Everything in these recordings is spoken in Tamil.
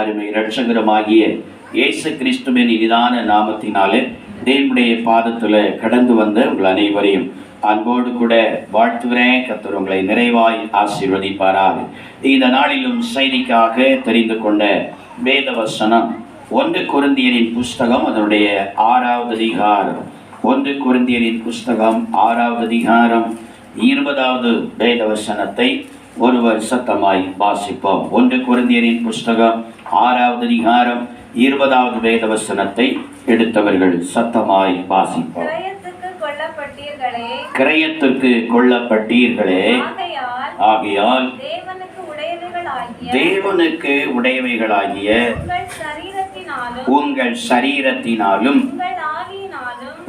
அருமை இரட்சகருமாகிய இயேசு கிறிஸ்துவின் இனிதான நாமத்தினாலே தேவனுடைய பாதத்தில் கடந்து வந்த உங்கள் அனைவரையும் அன்போடு கூட வாழ்த்துகிறேன். கர்த்தர் உங்களை நிறைவாய் ஆசீர்வதிப்பாராக. இந்த நாளிலும் செய்திக்காக தெரிந்து கொண்ட வேத வசனம் 1 கொரிந்தியரின் புஸ்தகம் அதனுடைய 6வது அதிகாரம். 1 கொரிந்தியரின் புஸ்தகம் 6வது அதிகாரம் 20வது வேத வசனத்தை ஒருவர் சத்தமாய் வாசிப்போம். 1 கொரிந்தியரின் புஸ்தகம் 6வது அதிகாரம் 20வது வேத வசனத்தை எடுத்தவர்கள் சத்தமாய் வாசிப்போம். கிரயத்திற்கு கொள்ளப்பட்டீர்களே, ஆகையால் தேவனுக்கு உடையவைகளாகிய உங்கள் சரீரத்தினாலும்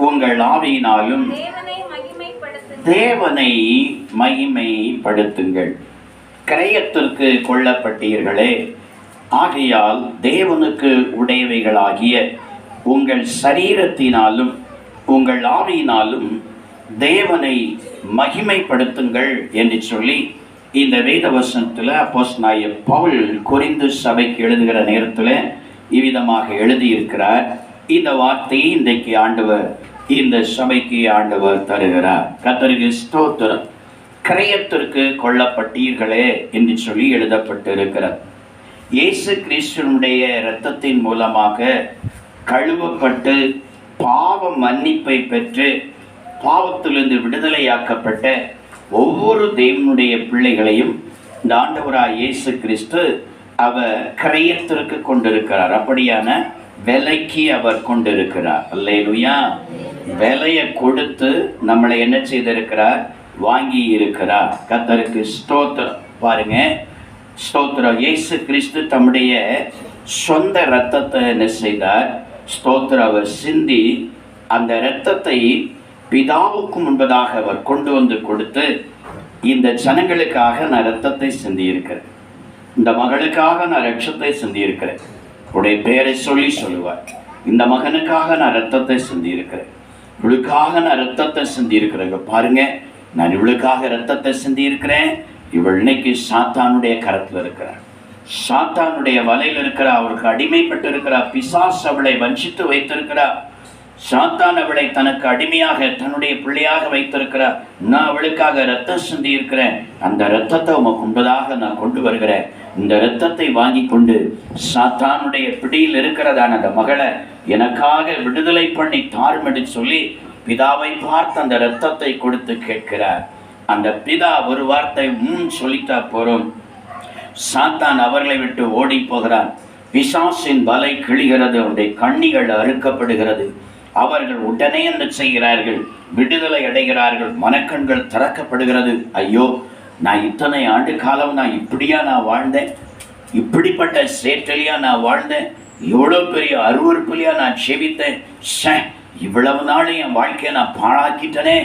உங்கள் ஆவியினாலும் தேவனை மகிமைப்படுத்துங்கள். கிரயத்திற்கு கொள்ளப்பட்டீர்களே, ஆகையால் தேவனுக்கு உடையவைகளாகிய உங்கள் சரீரத்தினாலும் உங்கள் ஆவியினாலும் தேவனை மகிமைப்படுத்துங்கள் என்று சொல்லி இந்த வேத வசனத்தில் அப்போஸ்தலனாகிய பவுல் கொரிந்து சபைக்கு எழுதுகிற நேரத்தில் இவ்விதமாக எழுதியிருக்கிறார். இந்த வார்த்தையை இன்றைக்கு ஆண்டவர் இந்த சபைக்கு ஆண்டவர் தருகிறார். கர்த்தருக்கு ஸ்தோத்திரம். கிரயத்திற்கு கொள்ளப்பட்டீர்களே என்று சொல்லி எழுதப்பட்டிருக்கிறார். இயேசு கிறிஸ்துவினுடைய இரத்தத்தின் மூலமாக கழுவப்பட்டு பாவ மன்னிப்பை பெற்று பாவத்திலிருந்து விடுதலையாக்கப்பட்ட ஒவ்வொரு தேவனுடைய பிள்ளைகளையும் இந்த ஆண்டவராய் இயேசு கிறிஸ்து அவர் கிரயத்திற்கு கொண்டிருக்கிறார். அப்படியான விலைக்கு அவர் கொண்டிருக்கிறார். அல்லேலூயா. விலையை கொடுத்து நம்மளை என்ன செய்திருக்கிறார்? வாங்கி இருக்கிறார். கர்த்தருக்கு ஸ்தோத்திரம். பாருங்க, ஸ்தோத்திரம். இயேசு கிறிஸ்து தம்முடைய சொந்த இரத்தத்தை என்ன செய்தார்? ஸ்தோத்திரம். அவர் சிந்தி அந்த இரத்தத்தை பிதாவுக்கு முன்பதாக அவர் கொண்டு வந்து கொடுத்து, இந்த ஜனங்களுக்காக நான் இரத்தத்தை சிந்தி இருக்கிறேன், இந்த மகளுக்காக நான் இரத்தத்தை சிந்தி இருக்கிறேன், உடைய பெயரை சொல்லி சொல்லுவார், இந்த மகனுக்காக நான் இரத்தத்தை சிந்தி இருக்கிறேன், இவளுக்காக நான் இரத்தத்தை சிந்தி இருக்கிறேங்க. பாருங்க, நான் இவளுக்காக இரத்தத்தை சிந்தி இருக்கிறேன். இவள் இன்னைக்கு சாத்தானுடைய கரத்தில் இருக்கிறார், சாத்தானுடைய வலையில் இருக்கிறார், அவருக்கு அடிமைப்பட்டு இருக்கிறார். பிசாசு அவளை வஞ்சித்து வைத்திருக்கிறார். சாத்தான் அவளை தனக்கு அடிமையாக தன்னுடைய பிள்ளையாக வைத்திருக்கிறார். நான் அவளுக்காக இரத்தம் சிந்தி இருக்கிறேன், அந்த இரத்தத்தை உமக்கு முன்பதாக நான் கொண்டு வருகிறேன். இந்த இரத்தத்தை வாங்கி கொண்டு சாத்தானுடைய பிடியில் இருக்கிறதான அந்த மகளை எனக்காக விடுதலை பண்ணி தாருமென்று சொல்லி பிதாவை பார்த்து அந்த இரத்தத்தை கொடுத்து கேட்கிறார். அந்த பிதா ஒரு வார்த்தை சொல்லிட்டா போறோம், சாத்தான் அவர்களை விட்டு ஓடி போகிறான். பிசாசின் வலை கிழிகிறது, அவருடைய கண்ணிகள் அறுக்கப்படுகிறது. அவர்கள் உடனே என்ன செய்கிறார்கள்? விடுதலை அடைகிறார்கள், மனக்கண்கள் திறக்கப்படுகிறது. ஐயோ, நான் இத்தனை ஆண்டு காலம் நான் இப்படியா நான் வாழ்ந்தேன், இப்படிப்பட்ட சேற்றலியா நான் வாழ்ந்தேன், எவ்வளோ பெரிய அருவறுப்புலையா நான் செவித்தேன், இவ்வளவு நாள் என் வாழ்க்கையை நான் பாழாக்கிட்டனே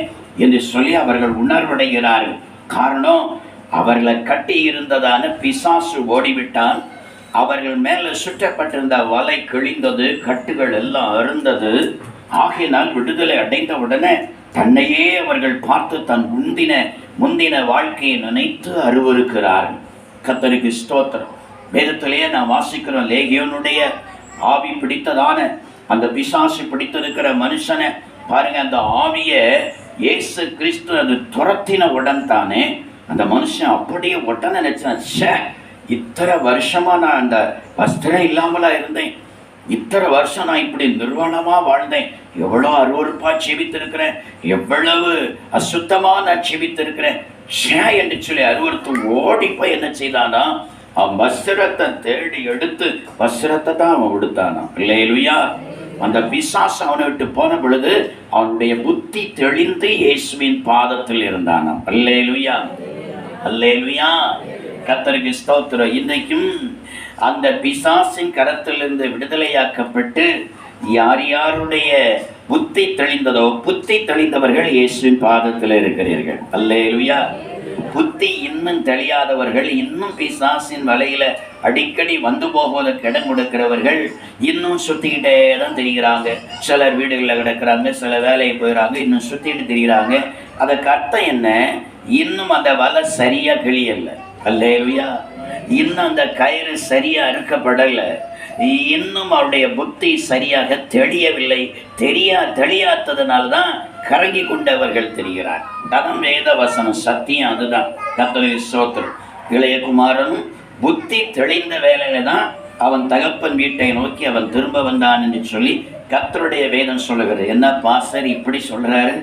என்று சொல்லி அவர்கள் உணர்வடைகிறார்கள். காரணம், அவர்களை கட்டி இருந்ததான பிசாசு ஓடிவிட்டான். அவர்கள் மேலே சுற்றப்பட்டிருந்த வலை கிழிந்தது, கட்டுகள் எல்லாம் அருந்தது. ஆகையினால் விடுதலை அடைந்த உடனே தன்னையே அவர்கள் பார்த்து தன் முந்தின வாழ்க்கையை நினைத்து அருவருக்கிறார்கள். கர்த்தருக்கு ஸ்தோத்திரம். வேதத்திலேயே நான் வாசிக்கிறோம், லேகியோனுடைய ஆவி பிடித்ததான அந்த பிசாசு பிடித்திருக்கிற மனுஷனை பாருங்க, அந்த ஆவியை இயேசு கிறிஸ்து அது துரத்தின உடன் தானே அந்த மனுஷன் அப்படியே உடனே நினைச்சான், இத்தனை வருஷமா நான் அந்த வஸ்திரம் இல்லாமலா இருந்தேன், இத்தனை வருஷம் நான் இப்படி நிர்வாணமா வாழ்ந்தேன், எவ்வளோ அருவருப்பா செபித்திருக்கிறேன், எவ்வளவு அசுத்தமா நான் செபித்திருக்கிறேன் என்று சொல்லி அருவருத்து ஓடி போய் என்ன செய்தானா? அவன் வஸ்திரத்தை தேடி எடுத்து வஸ்திரத்தை தான் அவன் உடுத்தானா. இல்லையா? அந்த பிசாசு அவனை விட்டு போன பொழுது அவனுடைய புத்தி தெளிந்து இயேசுவின் பாதத்தில் இருந்தானாம். அல்லேலூயா, அல்லேலூயா. கர்த்தருக்கு ஸ்தோத்திரம். இன்றைக்கும் அந்த பிசாசின் கரத்திலிருந்து விடுதலையாக்கப்பட்டு யார் யாருடைய புத்தி தெளிந்ததோ, புத்தி தெளிந்தவர்கள் இயேசுவின் பாதத்தில் இருக்கிறீர்கள். அல்லேலூயா. புத்தி இன்னும் தெளியாதவர்கள், இன்னும் பிசாசின் வலையில அடிக்கடி வந்து போவதற்கு இடம் கொடுக்கிறவர்கள் இன்னும் சுத்திக்கிட்டே தான் திரிகிறாங்க. சிலர் வீடுகளில் கிடக்கிறாங்க, சில வேலையை போயிடறாங்க, இன்னும் சுத்திட்டு திரிகிறாங்க. அதற்கு அர்த்தம் என்ன? இன்னும் அந்த வலை சரியா கிளியல்ல. அல்லேலூயா. இன்னும் அந்த கயிறு சரியா அறுக்கப்படலை, இன்னும் அவருடைய புத்தி சரியாக தெளியவில்லை. தெளியாததுனால்தான் கரங்கி கொண்டவர்கள் தெரிகிறார். அதான் வேத வசனம், சத்தியம் அதுதான். கர்த்தருக்கு ஸ்தோத்திரம். இளையகுமாரனும் புத்தி தெளிந்த வேலையில தான் அவன் தகப்பன் வீட்டை நோக்கி அவன் திரும்ப வந்தான் என்று சொல்லி கர்த்தருடைய வேதம் சொல்லுகிறது. என்ன பாஸ்டர் இப்படி சொல்றாரு,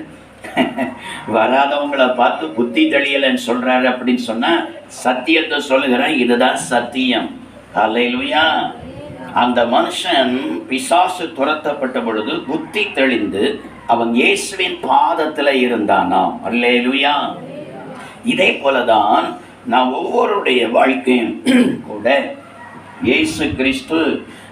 வராதவங்களை பார்த்து புத்தி தெளியலன்னு சொல்றாரு அப்படின்னு சொன்னா சத்தியத்தை சொல்லுகிறேன், இதுதான் சத்தியம். அல்லேலூயா. அந்த மனுஷன் பிசாசு துரத்தப்பட்ட பொழுது புத்தி தெளிந்து அவன் இயேசுவின் பாதத்துல இருந்தானாம். அல்லேலூயா. இதே போலதான் நான் ஒவ்வொருடைய வாழ்க்கையும் கூட இயேசு கிறிஸ்து,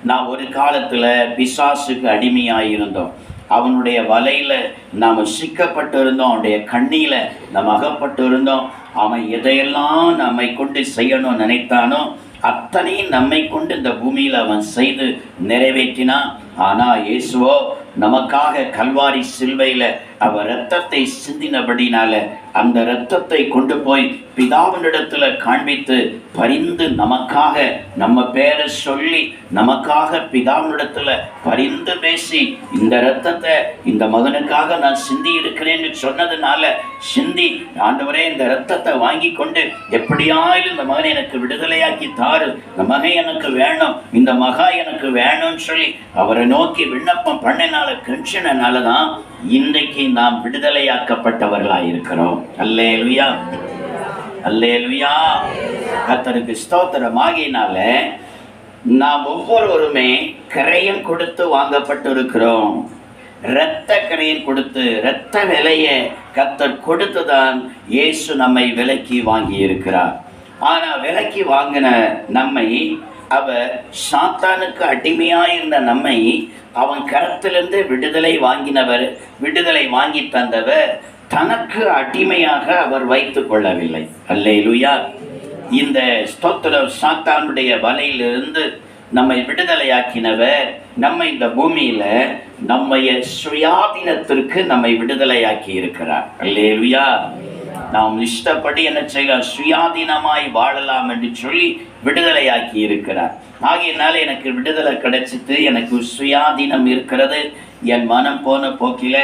நான் ஒரு காலத்துல பிசாசுக்கு அடிமையாயிருந்தோம், அவனுடைய வலையில நாம் சிக்கப்பட்டு இருந்தோம், அவனுடைய கண்ணியில நாம் அகப்பட்டு இருந்தோம். அவன் எதையெல்லாம் நம்மை கொண்டு செய்யணும்னு நினைத்தானோ அத்தனையும் நம்மை கொண்டு இந்த பூமியில் அவன் செய்து நிறைவேற்றினான். ஆனால் இயேசுவோ நமக்காக கல்வாரி சிலுவையில் அவர் இரத்தத்தை சிந்தினபடினால அந்த இரத்தத்தை கொண்டு போய் பிதாவினிடத்துல காண்பித்து பரிந்து நமக்காக நம்ம பேரை சொல்லி நமக்காக பிதாவினிடத்துல பரிந்து பேசி இந்த இரத்தத்தை இந்த மகனுக்காக நான் சிந்தி இருக்கிறேன்னு சொன்னதுனால சிந்தி, ஆண்டவரே இந்த இரத்தத்தை வாங்கி கொண்டு எப்படியாயிலும் இந்த மகனை எனக்கு விடுதலையாக்கி தாரு, இந்த மகன் எனக்கு வேணும், இந்த மகா எனக்கு வேணும்னு சொல்லி அவரை நோக்கி விண்ணப்பம் பண்ணினால கெஞ்சினால தான் இன்றைக்கு நாம் விடுதலையாக்கப்பட்டவர்களாக இருக்கிறோம். அல்லேலூயா, அல்லேலூயா. கர்த்தருக்கு ஸ்தோத்திரம். ஆகினால நாம் ஒவ்வொருவருமே கரையம் கொடுத்து வாங்கப்பட்டு இருக்கிறோம். இரத்த கரையம் கொடுத்து, இரத்த விலையை கர்த்தர் கொடுத்துதான் இயேசு நம்மை விலைக்கு வாங்கி இருக்கிறார். ஆனா விலைக்கு வாங்கின நம்மை, அவர் சாத்தானுக்கு அடிமையாயிருந்த நம்மை அவன் கரத்திலிருந்து விடுதலை வாங்கினவர், விடுதலை வாங்கி தந்தவர் தனக்கு அடிமையாக அவர் வைத்துக் கொள்ளவில்லை. அல்லேலூயா. இந்த ஸ்தோத்திரம், சாத்தானுடைய வலையிலிருந்து நம்மை விடுதலையாக்கினவர் நம்மை இந்த பூமியில நம்மைய சுயாதீனத்திற்கு நம்மை விடுதலையாக்கி இருக்கிறார். அல்லேலூயா. நாம் இஷ்டப்படி என்ன செய்யலாம், சுயாதீனமாய் வாழலாம் என்று சொல்லி விடுதலையாக்கி இருக்கிறார். ஆகையினால எனக்கு விடுதலை கிடைச்சிட்டு எனக்கு சுயாதீனம் இருக்கிறது, என் மனம் போன போக்கில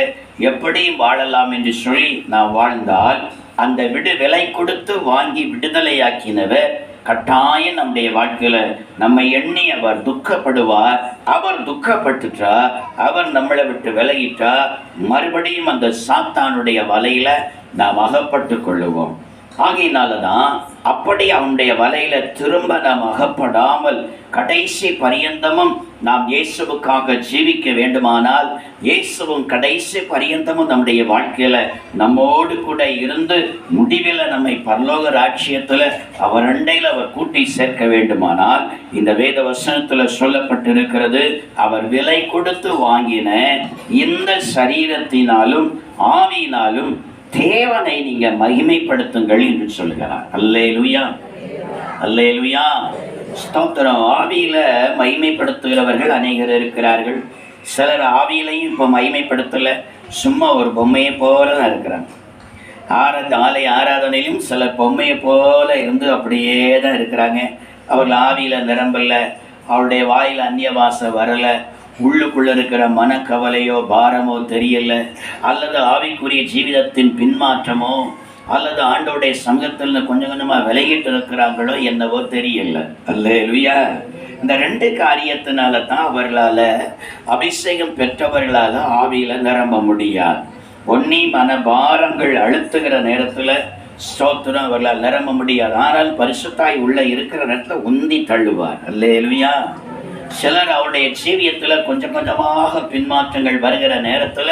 எப்படியும் வாழலாம் என்று சொல்லி நான் வாழ்ந்தால் அந்த விலை கொடுத்து வாங்கி விடுதலையாக்கினவர் கட்டாயம் நம்முடைய வாழ்க்கையில நம்மை எண்ணி அவர் துக்கப்படுவார். அவர் துக்கப்பட்டுட்டா, அவர் நம்மளை விட்டு விலகிட்டா மறுபடியும் அந்த சாத்தானுடைய வலையில நாம் அகப்பட்டு கொள்ளுவோம். ஆகையினாலதான் அப்படி அவனுடைய வலையில திரும்ப நாம் அகப்படாமல் கடைசி பரியந்தமும் நாம் இயேசுவுக்காக ஜீவிக்க வேண்டுமானால் இயேசுவும் கடைசி பரியந்தமும் நம்முடைய வாழ்க்கையில நம்மோடு கூட இருந்து முடிவில் நம்மை பரலோக ராஜ்யத்துல அவர் அண்டையில் அவர் கூட்டி சேர்க்க வேண்டுமானால் இந்த வேத வசனத்துல சொல்லப்பட்டிருக்கிறது, அவர் விலை கொடுத்து வாங்கின இந்த சரீரத்தினாலும் ஆவியினாலும் தேவனை நீங்க மகிமைப்படுத்துங்கள் என்று சொல்கிறார். அல்லேலூயா, அல்லேலூயா. ஸ்தோத்திரம். ஆவியில மகிமைப்படுத்துகிறவர்கள் அநேகர் இருக்கிறார்கள். சிலர் ஆவியிலையும் இப்போ மகிமைப்படுத்தல, சும்மா ஒரு பொம்மையை போல தான் இருக்கிறாங்க. ஆலய ஆராதனையிலும் சிலர் பொம்மையை போல இருந்து அப்படியே தான் இருக்கிறாங்க. அவர்கள் ஆவியில நிரம்பல, அவருடைய வாயில அந்நிய வாசை வரல, உள்ளுக்குள்ள இருக்கிற மனக்கவலையோ பாரமோ தெரியல, அல்லது ஆவிக்குரிய ஜீவிதத்தின் பின்மாற்றமோ, அல்லது ஆண்டோடைய சமூகத்தில் கொஞ்சம் கொஞ்சமா விலகிட்டு இருக்கிறாங்களோ என்னவோ தெரியல. அல்லேலூயா. இந்த ரெண்டு காரியத்தினால தான் அவர்களால, அபிஷேகம் பெற்றவர்களால ஆவியில நிரம்ப முடியாது. ஒன்னி மன பாரங்கள் அழுத்துகிற நேரத்துல ஸ்தோத்திரம் அவர்களால் நிரம்ப முடியாது. ஆனால் பரிசுத்தாய் உள்ள இருக்கிற நேரத்துல உந்தி தள்ளுவார். அல்லேலூயா. சிலர் அவருடைய ஜீவியத்துல கொஞ்சம் கொஞ்சமாக பின்மாற்றங்கள் வருகிற நேரத்துல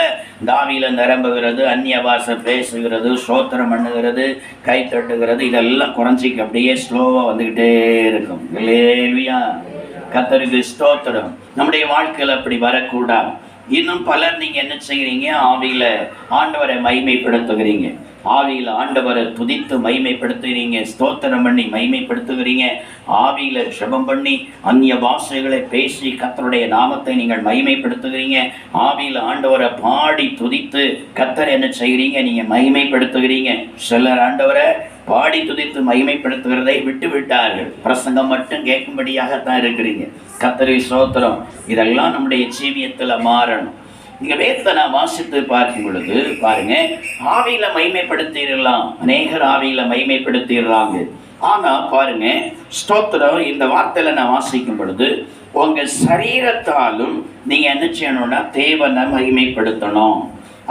தாவியில நிரம்புகிறது, அந்நிய பாஷை பேசுகிறது, ஸ்தோத்திரம் பண்ணுகிறது, கை தட்டுகிறது, இதெல்லாம் குறைஞ்சிக்கு அப்படியே ஸ்லோவா வந்துகிட்டே இருக்கும். அல்லேலூயா. கர்த்தருக்கு ஸ்தோத்திரம். நம்முடைய வாழ்க்கையில அப்படி வரக்கூடாது. இன்னும் பலர் நீங்க என்ன செய்கிறீங்க, ஆவியில ஆண்டவரை மகிமைப்படுத்துகிறீங்க. ஆவியில் ஆண்டவரை துதித்து மகிமைப்படுத்துகிறீங்க, ஸ்தோத்திரம் பண்ணி மகிமைப்படுத்துகிறீங்க. ஆவியில் ஜெபம் பண்ணி அந்நிய பாஷைகளை பேசி கர்த்தருடைய நாமத்தை நீங்கள் மகிமைப்படுத்துகிறீங்க. ஆவியில் ஆண்டவரை பாடி துதித்து கர்த்தர் என்ன செய்கிறீங்க, நீங்கள் மகிமைப்படுத்துகிறீங்க. சிலர் ஆண்டவரை பாடி துதித்து மகிமைப்படுத்துகிறதை விட்டு விட்டார்கள். பிரசங்கம் மட்டும் கேட்கும்படியாகத்தான் இருக்கிறீங்க. கர்த்தருக்கு ஸ்தோத்திரம். இதெல்லாம் நம்முடைய ஜீவியத்தில் மாறணும். இங்கே வேதத்தை நான் வாசித்து பார்க்கும் பொழுது பாருங்க, ஆவியில மகிமைப்படுத்திடலாம், அநேகர் ஆவியில மகிமைப்படுத்திடுறாங்க. ஆனால் பாருங்க, ஸ்தோத்திரம், இந்த வார்த்தையில நான் வாசிக்கும் பொழுது உங்க சரீரத்தாலும் நீங்க என்ன செய்யணும்னா தேவனை மகிமைப்படுத்தணும்.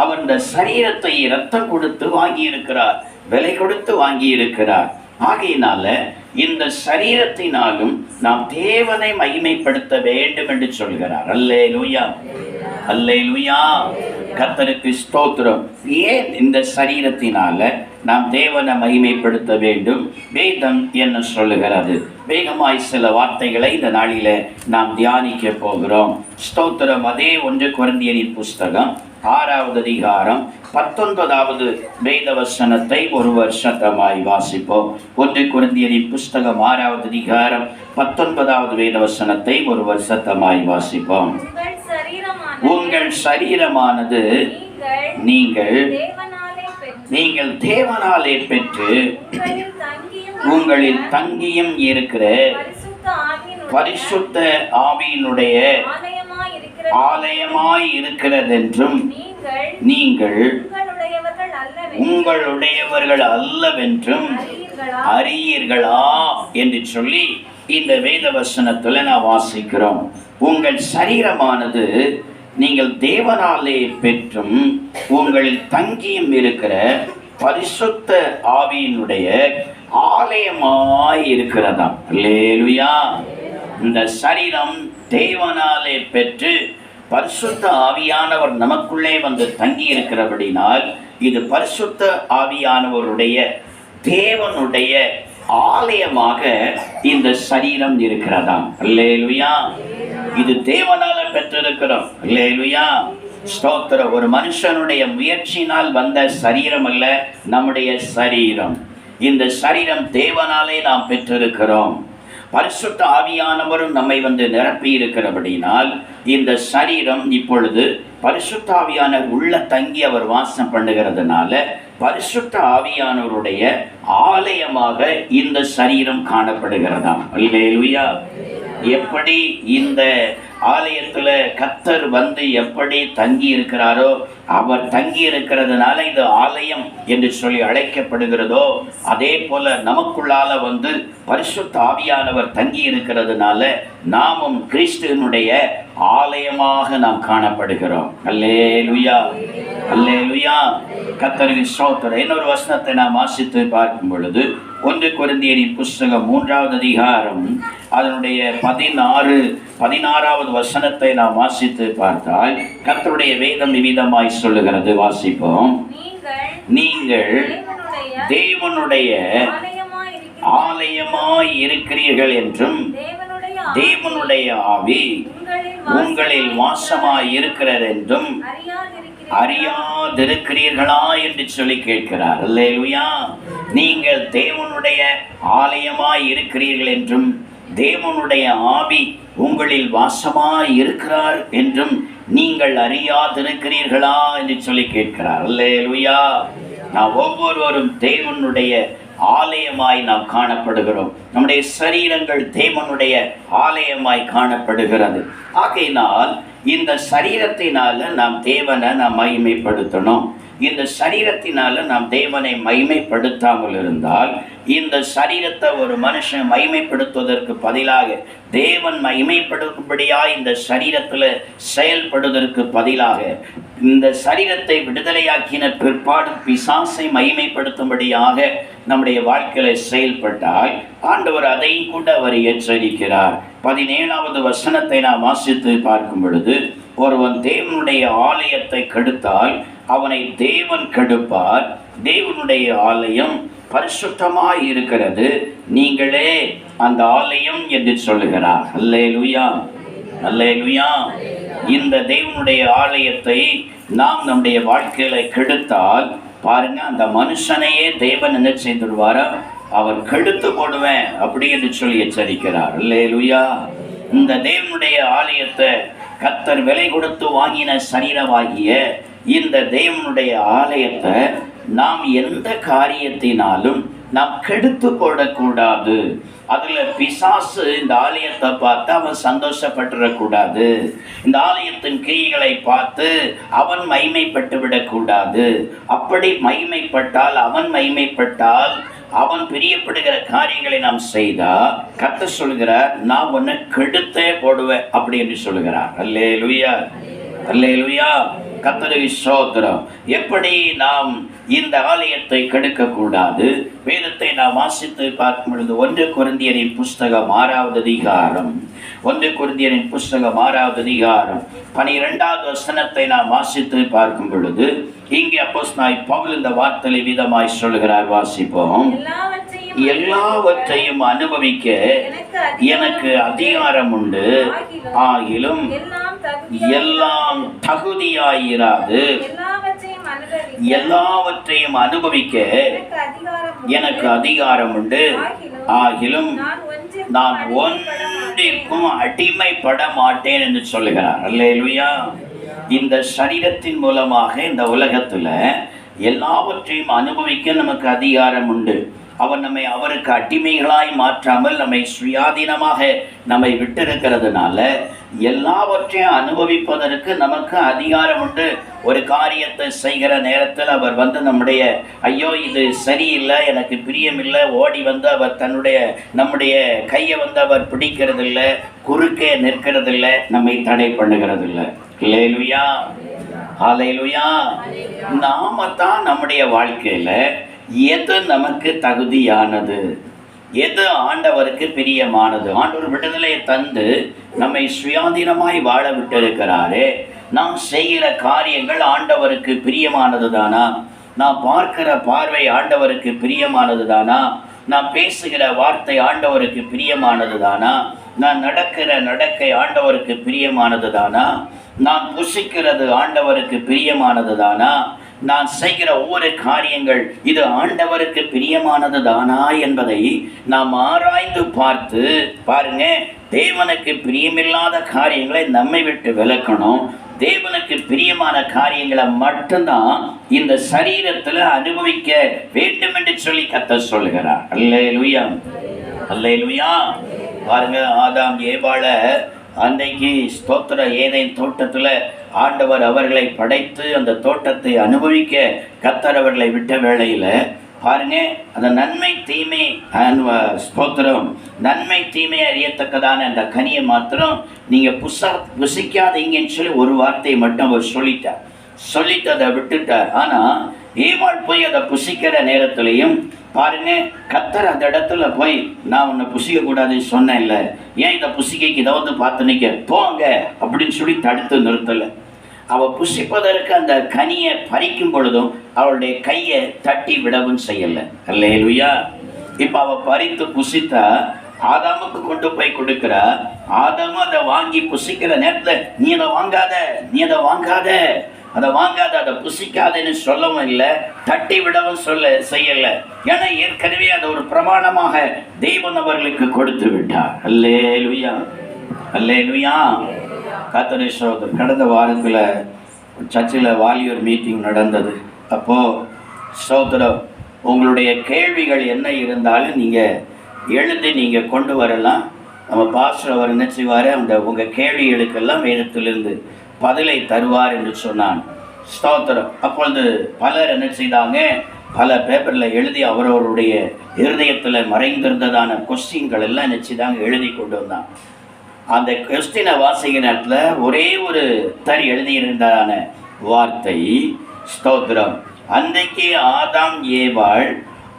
அவர் இந்த சரீரத்தை இரத்தம் கொடுத்து வாங்கி இருக்கிறார், விலை கொடுத்து வாங்கி இருக்கிறார். ஆகையினால இந்த சரீரத்தினாலும் நாம் தேவனை மகிமைப்படுத்த வேண்டும் என்று சொல்கிறார். அல்லேலூயா, அல்லேலூயா, கர்த்தருக்கு ஸ்தோத்திரம். ஏன் இந்த சரீரத்தினால நாம் தேவனை மகிமைப்படுத்த வேண்டும்? வேதம் என்ன சொல்லுகிறது? வேகமாய் சில வார்த்தைகளை இந்த நாளில நாம் தியானிக்க போகிறோம். ஸ்தோத்திரம். அதே 1 கொரிந்தியரின் புஸ்தகம் 6வது அதிகாரம் 19வது வேத வசனத்தை ஒரு வருஷத்தமாய் வாசிப்போம். 1 கொரிந்தியரின் புஸ்தகம் 6வது அதிகாரம் 19வது வேத வசனத்தை ஒரு வருஷத்தமாய் வாசிப்போம். உங்கள் சரீரமானது நீங்கள் தேவனாலே பெற்று உங்களில் தங்கியும் இருக்கிற பரிசுத்த ஆவியினுடைய ஆலயமாய் இருக்கிறதென்றும் நீங்கள் உங்களுடையவர்கள் அல்லவென்றும் அறியீர்களா என்று சொல்லி இந்த வேத வசனத்துல நான் வாசிக்கிறோம். உங்கள் சரீரமானது நீங்கள் தேவனாலே பெற்றும் உங்களில் தங்கியும் இருக்கிற பரிசுத்த ஆவியினுடைய ஆலயமாய் இருக்கிறதாம். அல்லேலூயா. இந்த சரீரம் தேவனாலே பெற்று பரிசுத்த ஆவியானவர் நமக்குள்ளே வந்து தங்கி இருக்கிறபடினால் இது பரிசுத்த ஆவியானவருடைய தேவனுடைய ஆலயமாக இந்த சரீரம் இருக்கிறதாம். அல்லேலூயா. இது தேவனால பெற்றிருக்கிறோம். அல்லேலூயா, ஸ்தோத்திரம். ஒரு மனுஷனுடைய முயற்சியினால் வந்த சரீரம் அல்ல நம்முடைய சரீரம். இந்த சரீரம் தேவனாலே நாம் பெற்றிருக்கிறோம். பரிசுத்த ஆவியானவரும் நம்மை வந்து நிரப்பி இருக்கிறபடினால் இந்த சரீரம் இப்பொழுது பரிசுத்த ஆவியானவர் உள்ள தங்கி அவர் வாசம் பண்ணுகிறதுனால பரிசுத்த ஆவியானவருடைய ஆலயமாக இந்த சரீரம் காணப்படுகிறதாம். அல்லேலூயா. எப்படி இந்த ஆலயத்துல கர்த்தர் வந்து எப்படி தங்கி இருக்கிறாரோ, அவர் தங்கி இருக்கிறதுனால இது ஆலயம் என்று சொல்லி அழைக்கப்படுகிறதோ, அதே போல நமக்குள்ளால வந்து பரிசுத்த ஆவியானவர் தங்கி இருக்கிறதுனால நாமும் கிறிஸ்துவினுடைய ஆலயமாக நாம் காணப்படுகிறோம். அல்லேலூயா, அல்லேலூயா, கர்த்தருக்கு ஸ்தோத்திரம். இன்னொரு வசனத்தை நாம் வாசித்து பார்க்கும் பொழுது 1 கொரிந்தியரின் புஸ்தகம் 3வது அதிகாரம் அதனுடைய 16வது வசனத்தை நாம் வாசித்து பார்த்தால் கர்த்தருடைய வேதம் விவிதமாய் சொல்லுகிறது. வாசிப்போம். நீங்கள் தேவனுடைய ஆலயமாய் இருக்கிறீர்கள் என்றும் தேவனுடைய ஆவி உங்களில் வாசமாய் இருக்கிறது என்றும் அறியாதிருக்கிறீர்களா என்று சொல்லி கேட்கிறார். அல்லேலூயா. நீங்கள் தேவனுடைய ஆலயமாய் இருக்கிறீர்கள் என்றும் தேவனுடைய ஆவி உங்களில் வாசமாய் இருக்கிறார் என்றும் நீங்கள் அறியாதிருக்கிறீர்களா என்று சொல்லி கேட்கிறார். அல்லேலூயா. நாம் ஒவ்வொருவரும் தேவனுடைய ஆலயமாய் நாம் காணப்படுகிறோம். நம்முடைய சரீரங்கள் தேவனுடைய ஆலயமாய் காணப்படுகிறது. ஆகையினால் இந்த சரீரத்தினால நாம் தேவனை நாம் மகிமைப்படுத்தணும். இந்த சரீரத்தினால நாம் தேவனை மகிமைப்படுத்தாமல் இருந்தால் இந்த சரீரத்தை ஒரு மனுஷன் மகிமைப்படுத்துவதற்கு பதிலாக தேவன் மகிமைப்படும்படியா இந்த சரீரத்தில் செயல்படுவதற்கு பதிலாக இந்த சரீரத்தை விடுதலையாக்கின பிற்பாடு பிசாசை மகிமைப்படுத்தும்படியாக நம்முடைய வாழ்க்கையில செயல்பட்டால் ஆண்டவர் அதையும் கூட அவர் எச்சரிக்கிறார். 17வது வசனத்தை நாம் வாசித்து பார்க்கும் பொழுது, ஒருவன் தேவனுடைய ஆலயத்தை கெடுத்தால் அவனை தேவன் கெடுப்பார். தேவனுடைய ஆலயம் பரிசுத்தமாய் இருக்கிறது, நீங்களே அந்த ஆலயம் என்று சொல்லுகிறார். அல்லேலூயா, அல்லேலூயா. இந்த தேவனுடைய ஆலயத்தை நாம் நம்முடைய வாழ்க்கையில கெடுத்தால் பாருங்க, அந்த மனுஷனையே தேவன் என்ன செய்துடுவாரா, அவர் கெடுத்து போடுவேன் அப்படி என்று சொல்லி எச்சரிக்கிறார். அல்லேலூயா. இந்த தேவனுடைய ஆலயத்தை கர்த்தர் விலை கொடுத்து வாங்கின சரீரமாகிய இந்த தேவனுடைய ஆலயத்தை நாம் எந்த காரியத்தினாலும் நாம் கெடுத்து போடக்கூடாது. அதுல பிசாசு இந்த ஆலயத்தை பார்த்து அவன் சந்தோஷப்பட்டுடக்கூடாது. இந்த ஆலயத்தின் கிரியைகளை பார்த்து அவன் மகிமைப்பட்டு விடக்கூடாது. அப்படி மகிமைப்பட்டால், அவன் மகிமைப்பட்டால், அவன் பிரியப்படுகிற காரியங்களை நாம் செய்தா கர்த்தர் சொல்கிறார், நான் உன்னை கெடுத்தே போடுவேன் அப்படி என்று சொல்கிறார். அல்லேலூயா, அல்லேலூயா. கர்த்தருக்கு ஸ்தோத்திரம். எப்படி நாம் இந்த ஆலயத்தை கெடுக்க கூடாது? வேதத்தை நாம் வாசித்து பார்க்கும் பொழுது 1 கொரிந்தியரின் புஸ்தகம் 6வது அதிகாரம், 1 கொரிந்தியரின் புஸ்தகம் 6வது அதிகாரம் 12வது வசனத்தை நாம் வாசித்து பார்க்கும் பொழுது இங்கே அப்போஸ்தலனாகிய பவுல் இந்த வார்த்தையை விதமாய் சொல்கிறார். வாசிப்போம். எல்லாவற்றையும் அனுபவிக்க எனக்கு அதிகாரம் உண்டு, ஆகிலும் எல்லாம் தகுதியாயிராது. எல்லாவற்றையும் அனுபவிக்க எனக்கு அதிகாரம் உண்டு, ஆகிலும் நான் ஒன்றிற்கும் அடிமைப்பட மாட்டேன் என்று சொல்லுகிறார். அல்லேலூயா. இந்த சரீரத்தின் மூலமாக இந்த உலகத்துல எல்லாவற்றையும் அனுபவிக்க நமக்கு அதிகாரம் உண்டு. அவர் நம்மை அவருக்கு அடிமைகளாய் மாற்றாமல் நம்மை சுயாதீனமாக நம்மை விட்டிருக்கிறதுனால எல்லாவற்றையும் அனுபவிப்பதற்கு நமக்கு அதிகாரம் உண்டு. ஒரு காரியத்தை செய்கிற நேரத்தில் அவர் நம்முடைய ஐயோ இது சரியில்லை, எனக்கு பிரியமில்லை, ஓடி அவர் நம்முடைய கையை அவர் பிடிக்கிறதில்லை, குறுக்கே நிற்கிறதில்லை, நம்மை தடை பண்ணுகிறதில்லை. அல்லேலூயா, அல்லேலூயா. நாம தான் நம்முடைய வாழ்க்கையில எது நமக்கு தகுதியானது, எது ஆண்டவருக்கு பிரியமானது. ஆண்டவர் விடுதலையை தந்து நம்மை சுயாதீனமாய் வாழ விட்டிருக்கிறாரே, நாம் செய்கிற காரியங்கள் ஆண்டவருக்கு பிரியமானது தானா? நாம் பார்க்கிற பார்வை ஆண்டவருக்கு பிரியமானது தானா? நாம் பேசுகிற வார்த்தை ஆண்டவருக்கு பிரியமானது தானா? நான் நடக்கிற நடக்கை ஆண்டவருக்கு பிரியமானது தானா? நான் புசிக்கிறது ஆண்டவருக்கு பிரியமானது தானா? நான் செய்கிற ஒவ்வொரு காரியங்கள் இது ஆண்டவருக்கு பிரியமானது தானா என்பதை நாம் ஆராய்ந்து பார்த்து பாருங்க. தேவனுக்கு பிரியமில்லாத காரியங்களை நம்மை விட்டு விலக்கணும். தேவனுக்கு பிரியமான காரியங்களை மட்டும்தான் இந்த சரீரத்தில் அனுபவிக்க வேண்டும் என்று சொல்லி கர்த்தர் சொல்லுகிறார். அல்லேலூயா, அல்லேலூயா. பாருங்க, ஆதாம் ஏவாள அன்றைக்கு ஸ்தோத்திர ஏதேன் தோட்டத்தில் ஆண்டவர் அவர்களை படைத்து அந்த தோட்டத்தை அனுபவிக்க கர்த்தர் அவர்களை விட்ட வேளையில் பாருங்க, அந்த நன்மை தீமை ஸ்தோத்திரம் நன்மை தீமை அறியத்தக்கதான அந்த கனியை மாத்திரம் நீங்க புசிக்காதீங்கன்னு சொல்லி ஒரு வார்த்தையை மட்டும் அவர் சொல்லிட்டு அதை விட்டுட்டார். ஆனா ஏவாள் போய் அதை புசிக்கிற நேரத்திலையும் பாருங்க, கர்த்தர் அந்த இடத்துல போய் நான் உன்னை புசிக்க கூடாதுன்னு சொன்னேன் இல்லை, ஏன் இதை புசிக்க இதை பார்த்து நிற்க போங்க அப்படின்னு சொல்லி தடுத்து நிறுத்தலை. அவள் புசிப்பதற்கு அந்த கனியை பறிக்கும் பொழுதும் அவளுடைய கையை தட்டி விடவும் செய்யலை. அல்லேலூயா. இப்போ அவள் பறித்து புசித்தா ஆதாமுக்கு கொண்டு போய் கொடுக்குறா. ஆதாமும் அதை வாங்கி புசிக்கிற நேரத்தில் நீ அதை வாங்காத, நீ அதை வாங்காத, அதை வாங்காத, அதை புசிக்காதன்னு சொல்லவும் இல்லை, தட்டி விடவும் செய்யலை. ஏன்னா ஏற்கனவே அதை ஒரு பிரமாணமாக தெய்வன் அவர்களுக்கு கொடுத்து விட்டார். அல்லேலூயா, அல்லேலூயா. கர்த்தரே ஸ்தோத்திரம். கடந்த வாரத்தில் சர்ச்சில் வாலியர் மீட்டிங் நடந்தது. அப்போது ஸ்தோத்திரம், உங்களுடைய கேள்விகள் என்ன இருந்தாலும் நீங்கள் எழுதி நீங்கள் கொண்டு வரலாம். நம்ம பாஸ்டர் அவர் என்ன செய்வார், அந்த உங்கள் கேள்விகளுக்கெல்லாம் வேதத்திலிருந்து பதிலை தருவார் என்று சொன்னான். ஸ்தோத்திரம். அப்பொழுது பலர் என்ன செய்தாங்க, பல பேப்பரில் எழுதி அவரவருடைய இருதயத்தில் மறைந்திருந்ததான கொஸ்டின்கள் எல்லாம் என்ன செய்தாங்க, எழுதி கொண்டு வந்தாங்க. அந்த கொஸ்டினை வாசிக்கிற நேரத்தில் ஒரே ஒரு தறி எழுதியிருந்தான வார்த்தை ஸ்தோத்திரம், அன்றைக்கு ஆதாம் ஏவாள்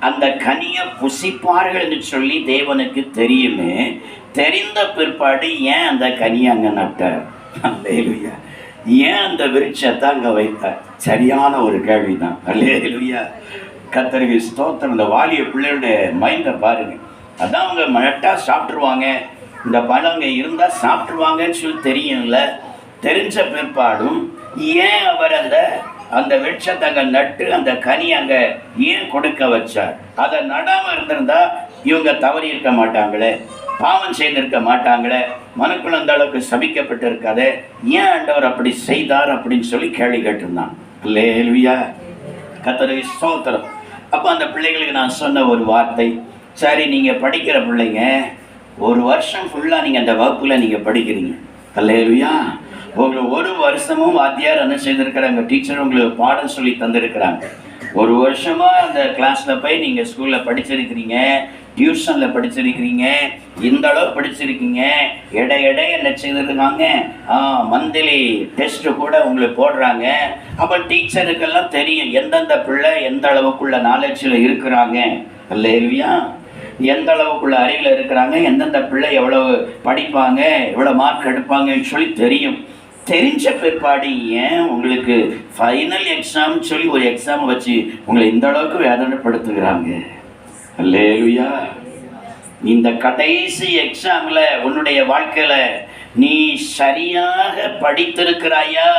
அந்த கனியை புசிப்பார்கள் என்று சொல்லி தேவனுக்கு தெரியுமே, தெரிந்த பிற்பாடு ஏன் அந்த கனியை அங்கே நட்டார்? அல்லேலூயா. ஏன் அந்த விருட்சத்தை அங்கே வைத்தார்? சரியான ஒரு கேள்வி தான். அல்லேலூயா. கர்த்தருக்கு ஸ்தோத்திரம். இந்த வாலிய பிள்ளைகளுடைய மைண்டை பாருங்க. அதான் அவங்க நட்டால் சாப்பிட்ருவாங்க, இந்த பழங்க இருந்தால் சாப்பிட்ருவாங்கன்னு சொல்லி தெரியும்ல. தெரிஞ்ச பிற்பாடும் ஏன் அவர் அந்த அந்த விருட்சத்தை அங்க நட்டு அந்த கனி அங்க ஏன் கொடுக்க வச்சார்? அதை நடாம இருந்திருந்தா இவங்க தவறி இருக்க மாட்டாங்களே, பாவம் செய்திருக்க மாட்டாங்களே, மனுக்குள் அந்த அளவுக்கு சபிக்கப்பட்டு இருக்காது. ஏன் ஆண்டவர் அப்படி செய்தார் அப்படின்னு சொல்லி கேள்வி கேட்டிருந்தான். அல்லேலூயா, கர்த்தருக்கு ஸ்தோத்திரம். அப்போ அந்த பிள்ளைகளுக்கு நான் சொன்ன ஒரு வார்த்தை, சரி நீங்கள் படிக்கிற பிள்ளைங்க, ஒரு வருஷம் ஃபுல்லாக நீங்கள் அந்த வகுப்பில் நீங்கள் படிக்கிறீங்க. அல்லேலூயா, உங்களுக்கு ஒரு வருஷமும் வாத்தியார் என்ன செய்திருக்கிறாங்க, டீச்சர் உங்களுக்கு பாடம் சொல்லி தந்திருக்கிறாங்க. ஒரு வருஷமாக அந்த கிளாஸில் போய் நீங்கள் ஸ்கூலில் படிச்சிருக்கிறீங்க, டியூஷனில் படிச்சிருக்கிறீங்க, இந்த அளவு படிச்சிருக்கீங்க. எடை என்ன செய்திருக்காங்க, மந்த்லி டெஸ்ட்டு கூட உங்களுக்கு போடுறாங்க. அப்போ டீச்சருக்கெல்லாம் தெரியும் எந்தெந்த பிள்ளை எந்த அளவுக்குள்ள நாலேஜில் இருக்கிறாங்க. அல்லேலூயா, எந்த அளவுக்குள்ள அறிவில் இருக்கிறாங்க, எந்தெந்த பிள்ளை எவ்வளவு படிப்பாங்க, எவ்வளோ மார்க் எடுப்பாங்கன்னு சொல்லி தெரியும். தெரிஞ்ச பிற்பாடு ஏன் உங்களுக்கு ஃபைனல் எக்ஸாம் சொல்லி ஒரு எக்ஸாம் வச்சு உங்களை இந்த அளவுக்கு வேதனைப்படுத்துகிறாங்க? அல்லேலூயா, இந்த கடைசி எக்ஸாமில் உன்னுடைய வாழ்க்கையில் நீ சரியாக படித்திருக்கிறாயா?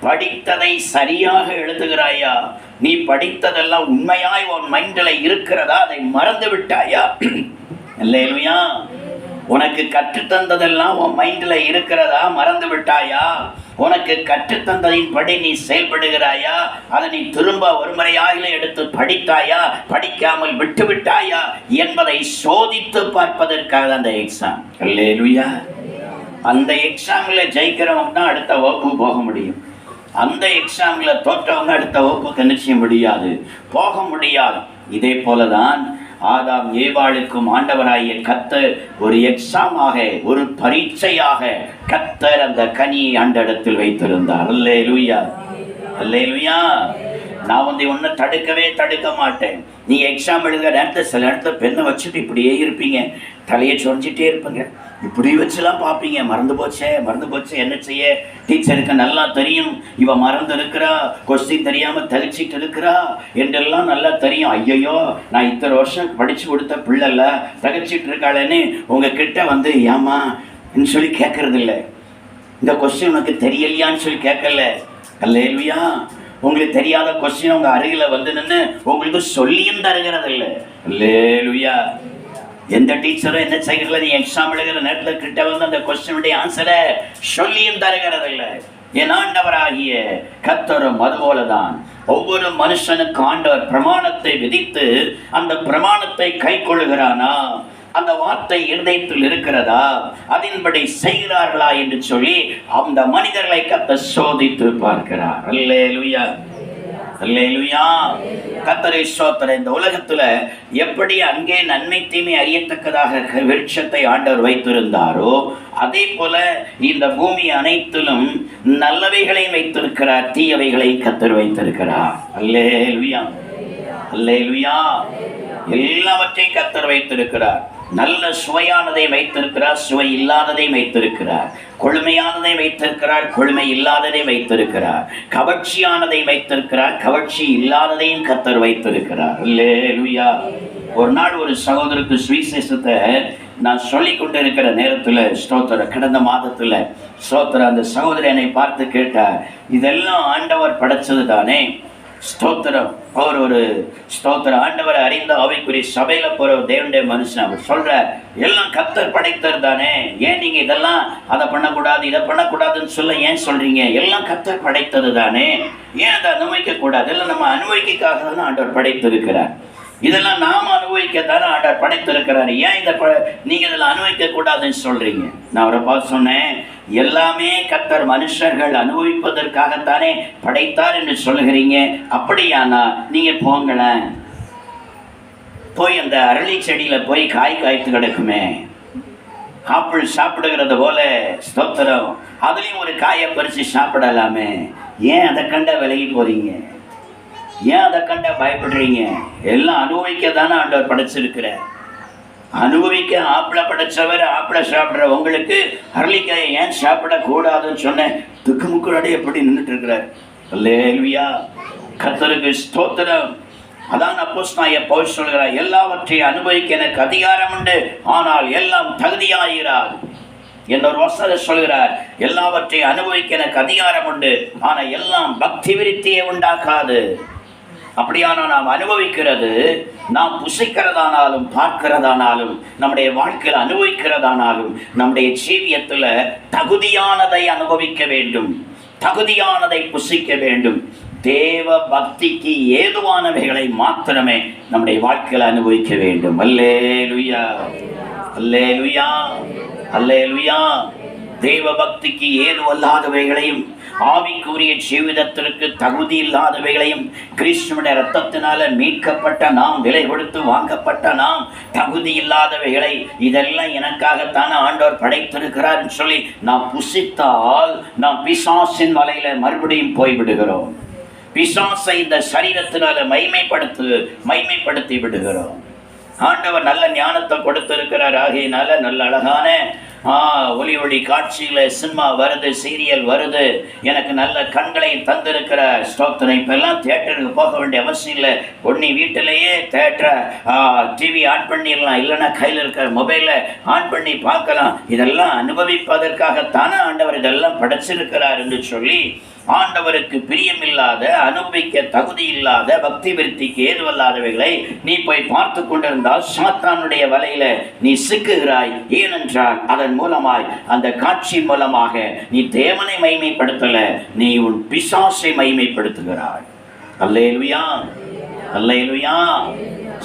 படித்ததை சரியாக எழுதுகிறாயா? நீ படித்ததெல்லாம் உண்மையாய் உன் மைண்டில் இருக்கிறதா? அதை மறந்து விட்டாயா? அல்லேலூயா, உனக்கு கற்றுத்தந்ததெல்லாம் உன் மைண்டில் இருக்கிறதா? மறந்து விட்டாயா? உனக்கு கற்றுத்தந்ததின் படி நீ செயல்படுகிறாயா? அதை நீ திரும்ப ஒரு முறையாக எடுத்து படித்தாயா? படிக்காமல் விட்டு விட்டாயா என்பதை சோதித்து பார்ப்பதற்காக அந்த எக்ஸாம். அல்லேலூயா, அந்த எக்ஸாமில் ஜெயிக்கிறவங்க தான் அடுத்த வகுப்பு போக முடியும். அந்த எக்ஸாமில் தோற்றவங்க அடுத்த வகுப்புக்கு நிச்சயம் முடியாது, போக முடியாது. இதே போலதான் ஆதாம் ஏவாளுக்கும் ஆண்டவராகிய கர்த்தர் ஒரு எக்ஸாமாக, ஒரு பரீட்சையாக கர்த்தர் அந்த கனியை அந்த இடத்தில் வைத்திருந்தார். அல்லேலூயா, அல்லேலூயா. நான் ஒன்றும் தடுக்க மாட்டேன். நீ எக்ஸாம் எழுதுகிற நேரத்தில் சில நேரத்தில் பெண்ணை வச்சுட்டு இப்படியே இருப்பீங்க, தலையை சொரிஞ்சிட்டே இருப்பீங்க, இப்படி வச்சுலாம் பார்ப்பீங்க. மறந்து போச்சே என்ன செய்ய? டீச்சருக்கு நல்லா தெரியும் இவன் மறந்து இருக்கிறா, கொஸ்டின் தெரியாமல் தலிச்சிட்டு இருக்கிறா என்றெல்லாம் நல்லா தெரியும். ஐயோ, நான் இத்தனை வருஷம் படித்து கொடுத்த பிள்ளைல தகச்சிட்டு இருக்காளேன்னு உங்ககிட்ட ஏமா சொல்லி கேட்கறது இல்லை. இந்த கொஸ்டின் உனக்கு தெரியலையான்னு சொல்லி கேட்கல. அல்லேலூயா, உங்களுக்கு தெரியாத கொஸ்டின் உங்க அருகில் நின்று உங்களுக்கு சொல்லியும் தருகிறது இல்லை. அல்லேலூயா, எந்த டீச்சரும் என்ன செய்கிறது, நீ எக்ஸாம் எழுதுகிற நேரத்தில் கிட்ட அந்த கொஸ்டினுடைய ஆன்சரை சொல்லியும் தருகிறது இல்லை. என் ஆண்டவராகிய கர்த்தரும் அதுபோலதான் ஒவ்வொரு மனுஷனுக்கு ஆண்டவர் பிரமாணத்தை விதித்து அந்த பிரமாணத்தை கை கொள்ளுகிறானா, அந்த வார்த்தை இருதயத்தில் இருக்கிறதா, அதன்படி செய்கிறார்களா என்று சொல்லி அந்த மனிதர்களை கர்த்தர் சோதித்து பார்க்கிறார். அல்லேலூயா, அல்லேலூயா, கர்த்தரை ஸ்தோத்திரம். இந்த உலகத்துல எப்படி அங்கே நன்மை தீமை அறியத்தக்கதாக விருட்சத்தை ஆண்டவர் வைத்திருந்தாரோ அதே போல இந்த பூமி அனைத்திலும் நல்லவைகளையும் வைத்திருக்கிறார், தீயவைகளையும் கர்த்தர் வைத்திருக்கிறார். அல்லேலூயா, அல்லேலூயா, எல்லாவற்றையும் கர்த்தர் வைத்திருக்கிறார். நல்ல சுவையானதை வைத்திருக்கிறார், சுவை இல்லாததை வைத்திருக்கிறார். கொழுமையானதை வைத்திருக்கிறார், கொழுமை இல்லாததை வைத்திருக்கிறார். கவர்ச்சியானதை வைத்திருக்கிறார், கவர்ச்சி இல்லாததையும் கர்த்தர் வைத்திருக்கிறார். அல்லேலூயா. ஒரு நாள் ஒரு சகோதரருக்கு சுவிசேஷத்தை நான் சொல்லி கொண்டு இருக்கிற நேரத்தில் ஸ்தோத்திர கடந்த மாதத்தில் ஸ்தோத்திர அந்த சகோதரி என்னை பார்த்து கேட்டார், இதெல்லாம் ஆண்டவர் படைச்சது தானே? ஸ்தோத்திரம். அவர் ஒரு ஸ்தோத்திர ஆண்டவரை அறிந்த அவைக்குரிய சபையில போற தேவனுடைய மனுஷன். அவர் சொல்ற எல்லாம் கர்த்தர் படைத்தர் தானே, ஏன் நீங்க இதெல்லாம் அதை பண்ணக்கூடாது இதை பண்ணக்கூடாதுன்னு சொல்ல ஏன் சொல்றீங்க? எல்லாம் கர்த்தர் படைத்தது தானே, ஏன் அதை அனுபவிக்க கூடாது? எல்லாம் நம்ம அனுபவிக்காக தானே ஆண்டவர் படைத்திருக்கிறார். இதெல்லாம் நாம் அனுபவிக்கத்தானே ஆண்டவர் படைத்திருக்கிறார். ஏன் நீங்க இதெல்லாம் அனுபவிக்க கூடாதுன்னு சொல்றீங்க? நான் அவரை பார்த்து சொன்னேன், எல்லாமே கர்த்தர் மனுஷர்கள் அனுபவிப்பதற்காகத்தானே படைத்தார் என்று சொல்லுகிறீங்க. அப்படியானா நீங்க போங்களேன், போய் அந்த அரளி செடியில போய் காய் காய்த்து கிடக்குமே, ஆப்பிள் சாப்பிடுகிறது போல ஸ்தோத்திரம் அதுலயும் ஒரு காயை பறிச்சு சாப்பிடலாமே, ஏன் அதை கண்ட விலகி போறீங்க? ஏன் அதை கண்ட பயப்படுறீங்க? எல்லாம் அனுபவிக்க தானே ஆண்டவர் படைச்சிருக்கிற. அனுபவிக்க ஆப்பிளை படைச்சவர் ஆப்பிளை சாப்பிட்ற உங்களுக்கு அரளிக்காயை ஏன் சாப்பிடக்கூடாதுன்னு சொன்னேன். துக்குமுக்குறாடி எப்படி நின்றுட்டு இருக்கிறார். அல்லேலூயா, கர்த்தருக்கு ஸ்தோத்திரம். அதான் அப்போஸ்தலனாகிய பவுல் சொல்கிறார், எல்லாவற்றையும் அனுபவிக்க எனக்கு அதிகாரம் உண்டு, ஆனால் எல்லாம் தகுதியாகிறார். இன்னொரு வசனம் சொல்கிறார், எல்லாவற்றையும் அனுபவிக்க எனக்கு அதிகாரம் உண்டு, ஆனால் எல்லாம் பக்தி விருத்தியை உண்டாக்காது. அப்படியான நாம் அனுபவிக்கிறது, நாம் புசிக்கிறதானாலும் பார்க்கிறதானாலும் நம்முடைய வாழ்க்கையில் அனுபவிக்கிறதானாலும் நம்முடைய ஜீவியத்தில் தகுதியானதை அனுபவிக்க வேண்டும், தகுதியானதை புசிக்க வேண்டும். தேவ பக்திக்கு ஏதுவானவைகளை மாத்திரமே நம்முடைய வாழ்க்கையில் அனுபவிக்க வேண்டும். அல்லேலூயா, அல்லேலூயா, அல்லேலூயா. தேவ பக்திக்கு ஏதுவல்லாதவைகளையும் ஆவிக்குரிய ஜீவிதத்திற்கு தகுதி இல்லாதவைகளையும், கிறிஸ்துவின் இரத்தத்தினால மீட்கப்பட்ட நாம், விலை கொடுத்து வாங்கப்பட்ட நாம், தகுதி இல்லாதவைகளை இதெல்லாம் எனக்காகத்தானே ஆண்டவர் படைத்திருக்கிறார் சொல்லி நாம் புசித்தால் நாம் பிசாசின் வலையில மறுபடியும் போய்விடுகிறோம். பிசாசை இந்த சரீரத்தினால மைமைப்படுத்தி விடுகிறோம். ஆண்டவர் நல்ல ஞானத்தை கொடுத்திருக்கிறார். ஆகையினால நல்ல அழகான ஒளி காட்சியில சினிமா வருது, சீரியல் வருது, எனக்கு நல்ல கண்களை தந்திருக்கிற ஸ்தோத்திரம். இப்பெல்லாம் தியேட்டருக்கு போக வேண்டிய அவசியம் இல்லை. ஒன்னி வீட்டிலேயே தியேட்டரை டிவி ஆன் பண்ணிடலாம், இல்லைன்னா கையில் இருக்கிற மொபைலை ஆன் பண்ணி பார்க்கலாம். இதெல்லாம் அனுபவிப்பதற்காகத்தானே ஆண்டவர் இதெல்லாம் படைச்சிருக்கிறார் என்று சொல்லி, ஆண்டவருக்கு பிரியமில்லாத, அனுபவிக்க தகுதி இல்லாத, பக்தி விருத்திக்கு ஏதுவல்லாதவைகளை நீ போய் பார்த்து கொண்டிருந்தால் சாத்தானுடைய வலையில நீ சிக்குகிறாய். ஏனென்றால் அதன் மூலமாய், அந்த காட்சி மூலமாக நீ தேவனை மகிமைப்படுத்தல, நீ உன் பிசாசை மகிமைப்படுத்துகிறாய். அல்லேலூயா, அல்லேலூயா,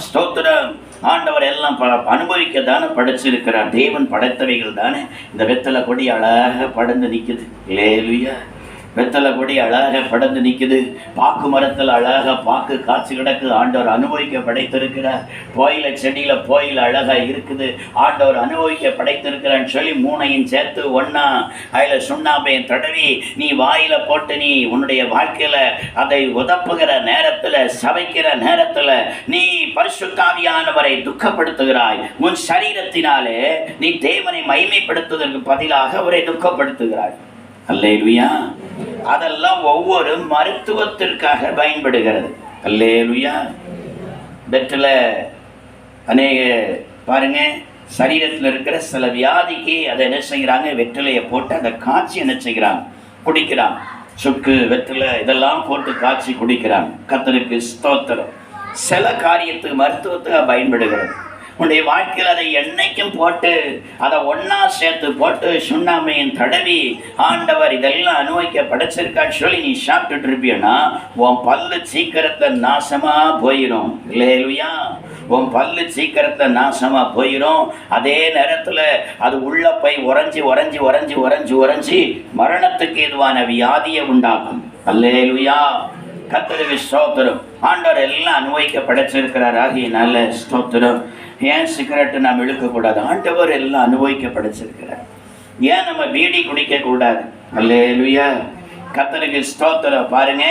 ஸ்தோத்திரம். ஆண்டவர் எல்லாம் அனுபவிக்க தானே படைச்சிருக்கிறார். தேவன் படைத்தவைகள் தானே. இந்த வெத்தலை கொடி அழகாக படந்து நிற்குது. அல்லேலூயா. வெத்தலை கொடி அழகாக படந்து நிற்குது. பாக்கு மரத்தில் அழகாக பாக்கு காய்ச்சி கிடக்கு. ஆண்டவர் அனுபவிக்க படைத்திருக்கிறார். போயில செடியில போயில அழகா இருக்குது. ஆண்டவர் அனுபவிக்க படைத்திருக்கிறான்னு சொல்லி மூணையும் சேர்த்து ஒன்னா அதில் சுண்ணாம்பையும் தடவி நீ வாயில போட்டு நீ உன்னுடைய வாழ்க்கையில அதை உதப்புகிற நேரத்தில், சவைக்கிற நேரத்தில் நீ பரிசுத்தாவியானவரை துக்கப்படுத்துகிறாய். உன் சரீரத்தினாலே நீ தேவனை மகிமைப்படுத்துவதற்கு பதிலாக அவரை துக்கப்படுத்துகிறாய். அல்லேலூயா. அதெல்லாம் ஒவ்வொரு மருத்துவத்திற்காக பயன்படுகிறது. அல்லேலூயா. பெட்டில் அநேக பாருங்க, சரீரத்தில் இருக்கிற சில வியாதிக்கு அதை என்ன செய்கிறாங்க, வெற்றிலையை போட்டு அதை காய்ச்சி என்ன செய்கிறாங்க, குடிக்கிறாங்க. சுக்கு, வெற்றிலை இதெல்லாம் போட்டு காய்ச்சி குடிக்கிறாங்க. கர்த்தருக்கு ஸ்தோத்திரம். சில காரியத்துக்கு மருத்துவத்துக்கு பயன்படுகிறது. உன்னுடைய வாழ்க்கையில் அதை என்னைக்கும் போட்டு அதை ஒன்னா சேர்த்து போட்டு சுண்ணாமையின் தடவி ஆண்டவர் இதெல்லாம் அனுபவிக்க படைச்சிருக்கான்னு சொல்லி நீ சாப்பிட்டுட்டு இருப்பியன்னா உன் பல்லு சீக்கிரத்தை நாசமா போயிடும். இல்லையா? உன் பல்லு சீக்கிரத்தை நாசமா போயிடும். அதே நேரத்தில் அது உள்ள போய் உறைஞ்சி உறைஞ்சி உறைஞ்சி உறைஞ்சி உறைஞ்சி மரணத்துக்கு எதுவான வியாதியை உண்டாக்கும். அல்லேலூயா. கர்த்தருக்கு ஸ்தோத்திரம். ஆண்டவர் எல்லாம் அனுபவிக்க படைச்சிருக்கிறார். ஆகியனால ஸ்தோத்திரம். ஏன் சிகரெட்டு நாம் இழுக்கக்கூடாது? ஆண்டவர் எல்லாம் அனுபவிக்க படைச்சிருக்கிறார். ஏன் நம்ம பீடி குடிக்க கூடாது? அல்லேலூயா. கர்த்தருக்கு ஸ்தோத்திரம். பாருங்க,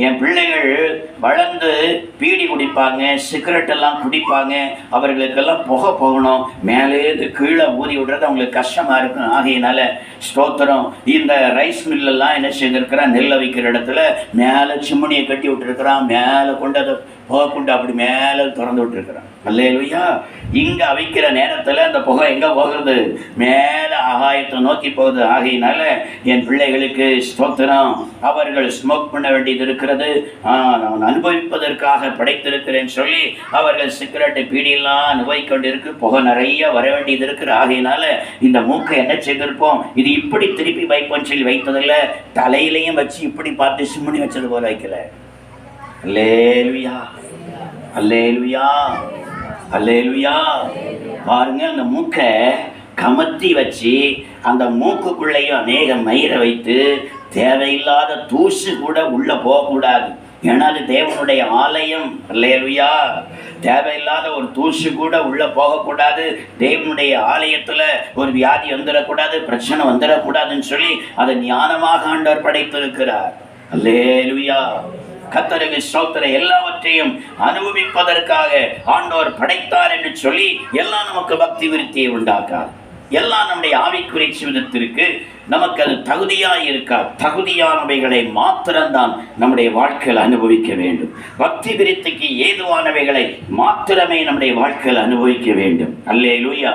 என் பிள்ளைகள் வளர்ந்து பீடி குடிப்பாங்க, சிகரெட் எல்லாம் குடிப்பாங்க. அவர்களுக்கெல்லாம் புகை போகணும், மேலேருந்து கீழே ஊதி விடுறது அவங்களுக்கு கஷ்டமா இருக்கும். ஆகையினால ஸ்தோத்திரம். இந்த ரைஸ் மில்லெல்லாம் என்ன செய்திருக்கிறான், நெல்லை வைக்கிற இடத்துல மேலே சிம்மணியை கட்டி விட்டுருக்கிறான். மேலே கொண்டு அதை புகை கொண்டு அப்படி மேலே திறந்து விட்டுருக்கிறான். அல்லேலூயா. இங்கே அவிக்கிற நேரத்தில் அந்த புகை எங்கே போகிறது? மேலே ஆகாயத்தை நோக்கி போகுது. ஆகையினால என் பிள்ளைகளுக்கு ஸ்தோத்திரம், அவர்கள் ஸ்மோக் பண்ண வேண்டியது இருக்கிறது. நான் அனுபவிப்பதற்காக படைத்திருக்கிறேன்னு சொல்லி அவர்கள் சிகரெட்டை பீடியெல்லாம் அனுபவிக்கொண்டிருக்கு. புகை நிறைய வர வேண்டியது இருக்குது. ஆகையினால இந்த மூக்கை என்ன செய்திருப்போம், இது இப்படி திருப்பி வைப்போன்னு சொல்லி வைத்ததில்லை, தலையிலையும் வச்சு இப்படி பார்த்து சிம்முனி வச்சது போல வைக்கல. அல்லேலூயா, அல்லேலூயா, அல்லேலூயா. பாருங்க, அந்த மூக்கை கமத்தி வச்சு அந்த மூக்குக்குள்ளேயும் அநேக மயிரை வைத்து தேவையில்லாத தூசு கூட உள்ள போகக்கூடாது. ஏன்னா அது தேவனுடைய ஆலயம். அல்லேலூயா. தேவையில்லாத ஒரு தூசு கூட உள்ள போகக்கூடாது. தேவனுடைய ஆலயத்துல ஒரு வியாதி வந்துடக்கூடாது, பிரச்சனை வந்துடக்கூடாதுன்னு சொல்லி அதை ஞானமாக ஆண்டவர் படைத்திருக்கிறார். அல்லேலூயா. கர்த்தருக்கு ஸ்தோத்திரம். எல்லாவற்றையும் அனுபவிப்பதற்காக ஆண்டவர் படைத்தார் என்று சொல்லி எல்லாம் நமக்கு பக்தி விருத்தியை உண்டாக்காது. எல்லாம் நம்முடைய ஆவிக்குரிய ஜீவிதத்திற்கு நமக்கு அது தகுதியாக இருக்கா. தகுதியானவைகளை மாத்திரம்தான் நம்முடைய வாழ்க்கையில் அனுபவிக்க வேண்டும். பக்தி விருத்திக்கு ஏதுவானவைகளை மாத்திரமே நம்முடைய வாழ்க்கையில் அனுபவிக்க வேண்டும். அல்லேலூயா.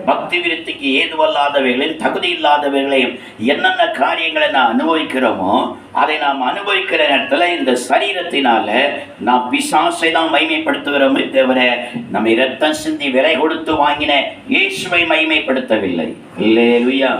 பக்தி விருத்திக்கு ஏதுவல்லாதவைகளையும் தகுதி இல்லாதவைகளையும் என்னென்ன காரியங்களை நான் அனுபவிக்கிறோமோ அதை நாம் அனுபவிக்கிற நேரத்தில் இந்த சரீரத்தினால நாம் பிசாசை தான் மைமைப்படுத்துகிறோமே தவிர நம்ம இரத்தம் சிந்தி விலை கொடுத்து வாங்கின இயேசுவை மைமைப்படுத்தவில்லை. அல்லேலூயா.